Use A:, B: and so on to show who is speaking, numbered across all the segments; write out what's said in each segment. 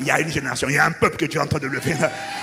A: Il y a une génération, il y a un peuple que tu es en train de lever.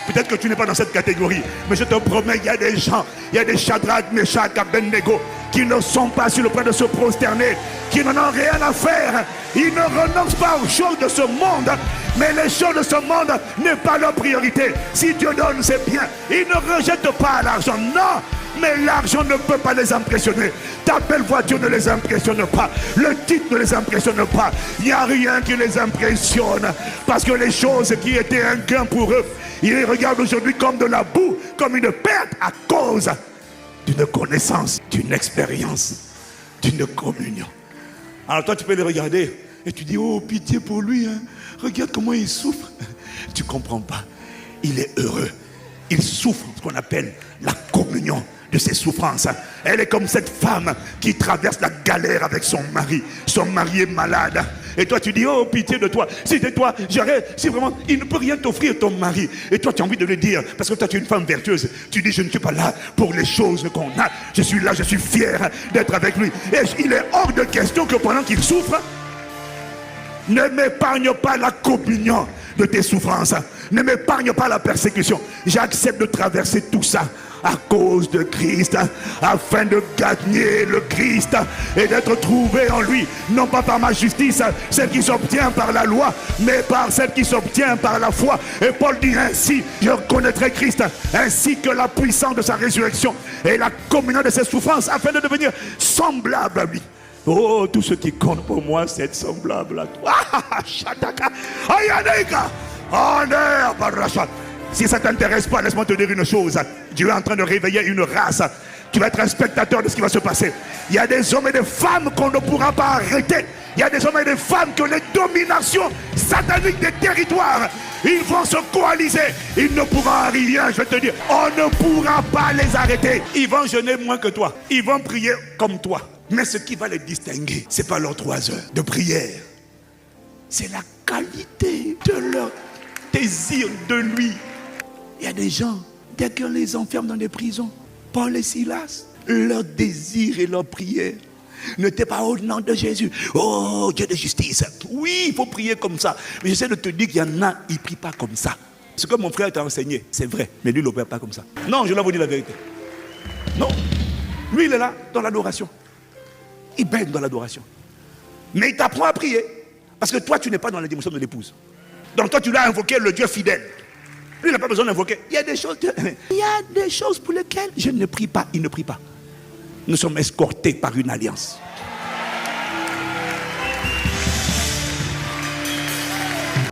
A: Peut-être que tu n'es pas dans cette catégorie, mais je te promets, il y a des gens, il y a des Shadrach, Meshach, Abednego qui ne sont pas sur le point de se prosterner, qui n'en ont rien à faire. Ils ne renoncent pas aux choses de ce monde, mais les choses de ce monde n'est pas leur priorité. Si Dieu donne, c'est bien. Ils ne rejettent pas l'argent, non. Mais l'argent ne peut pas les impressionner. Ta belle voiture ne les impressionne pas. Le titre ne les impressionne pas. Il n'y a rien qui les impressionne. Parce que les choses qui étaient un gain pour eux, ils les regardent aujourd'hui comme de la boue, comme une perte à cause d'une connaissance, d'une expérience, d'une communion. Alors toi tu peux les regarder et tu dis, oh pitié pour lui, hein. Regarde comment il souffre. Tu ne comprends pas. Il est heureux. Il souffre, ce qu'on appelle la communion de ses souffrances. Elle est comme cette femme qui traverse la galère avec son mari. Son mari est malade. Et toi tu dis, oh pitié de toi. Si c'est toi, si vraiment il ne peut rien t'offrir ton mari. Et toi tu as envie de le dire, parce que toi tu es une femme vertueuse. Tu dis, je ne suis pas là pour les choses qu'on a. Je suis là, je suis fier d'être avec lui. Et il est hors de question que pendant qu'il souffre, ne m'épargne pas la communion de tes souffrances. Ne m'épargne pas la persécution. J'accepte de traverser tout ça à cause de Christ, afin de gagner le Christ et d'être trouvé en lui, non pas par ma justice, celle qui s'obtient par la loi, mais par celle qui s'obtient par la foi. Et Paul dit ainsi, je connaîtrai Christ ainsi que la puissance de sa résurrection et la communion de ses souffrances, afin de devenir semblable à lui. Oh, tout ce qui compte pour moi, c'est être semblable à toi. Si ça ne t'intéresse pas, laisse-moi te dire une chose. Dieu est en train de réveiller une race. Tu vas être un spectateur de ce qui va se passer. Il y a des hommes et des femmes qu'on ne pourra pas arrêter. Il y a des hommes et des femmes qui ont les dominations sataniques des territoires. Ils vont se coaliser. Ils ne pourront rien, je vais te dire. On ne pourra pas les arrêter. Ils vont jeûner moins que toi. Ils vont prier comme toi. Mais ce qui va les distinguer, ce n'est pas leurs 3 heures de prière. C'est la qualité de leur désir de lui. Il y a des gens, dès qu'on les enferme dans des prisons, Paul et Silas, leur désir et leur prière n'était pas au nom de Jésus. Oh, Dieu de justice. Oui, il faut prier comme ça. Mais j'essaie de te dire qu'il y en a, ils ne prient pas comme ça. Ce que mon frère t'a enseigné, c'est vrai. Mais lui, il ne l'opère pas comme ça. Non, je dois vous dire la vérité. Non. Lui, il est là, dans l'adoration. Il baigne dans l'adoration. Mais il t'apprend à prier. Parce que toi, tu n'es pas dans la dimension de l'épouse. Donc toi, tu l'as invoqué le Dieu fidèle. Lui, il n'a pas besoin d'invoquer. Il y a des choses pour lesquelles je ne prie pas. Il ne prie pas. Nous sommes escortés par une alliance.